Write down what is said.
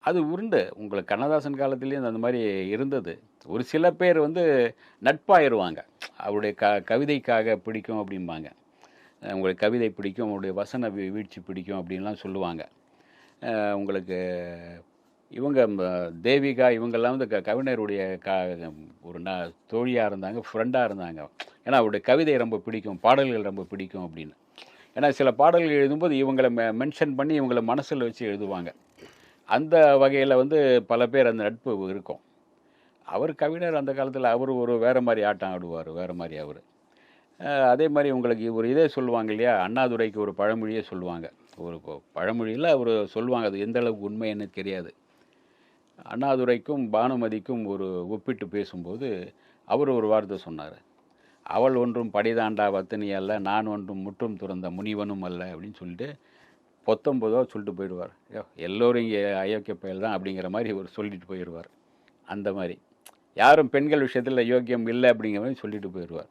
அது உருண்டு. உங்களுக்கு கண்ணதாசன் காலத்திலேயும் அந்த மாரி இருந்தது. ஒரு சில பேர் வந்து நட்பாயிருவாங்க. அவருடைய கவிதைக்காக பிடிக்கும் அப்படிம்பாங்க. உங்களுக்கு கவிதை பிடிக்கும், உங்களுடைய வசன வீழ்ச்சி பிடிக்கும் அப்படின்லாம் சொல்லுவாங்க. உங்களுக்கு இவங்க தேவிகா இவங்கெல்லாம் வந்து கவிஞருடைய ஒரு தோழியா இருந்தாங்க, ஃப்ரெண்டா இருந்தாங்க. ஏன்னா அவருடைய கவிதை ரொம்ப பிடிக்கும், பாடல்கள் ரொம்ப பிடிக்கும் அப்படின்னு. ஏன்னா சில பாடல்கள் எழுதும்போது இவங்கள மென்ஷன் பண்ணி இவங்கள மனசுல வச்சு எழுதுவாங்க. அந்த வகையில வந்து பல பேர் அந்த நட்பு இருக்கும். அவர் கவிஞர் அந்த காலத்தில அவரு ஒரு வேற மாரி ஆட்டம் ஆடுவாரு. வேற மாரி அவரு. அதே மாரி உங்களுக்கு ஒரு இதே சொல்லுவாங்க இல்லையா? அண்ணாதுரைக்கு ஒரு பழமொழியே சொல்லுவாங்க. ஒரு பழமொழியில அவரு சொல்லுவாங்க. அது எந்த அளவுக்கு உண்மைன்னு தெரியாது. அண்ணாதுரைக்கும் பானுமதிக்கும் ஒரு ஒப்பிட்டு பேசும்போது, அவரு ஒரு வார்த்தை சொன்னாரு. "அவள் ஒன்றும் படிதாண்டா வத்தினி அல்ல, நான் ஒன்றும் முற்றும் துறந்த முனிவனும் அல்ல" அப்படின்னு சொல்லிட்டு 19 சொல்லிட்டு போயிடுவார். எல்லோரும் இங்கே அயோக்கிய பயல் தான் அப்படிங்கிற மாரி இவரு சொல்லிட்டு போயிருவார். அந்த மாரி. யாரும் பெண்கள் விஷயத்துல யோக்கியம் இல்ல அப்படிங்கிற மாரி சொல்லிட்டு போயிருவார்.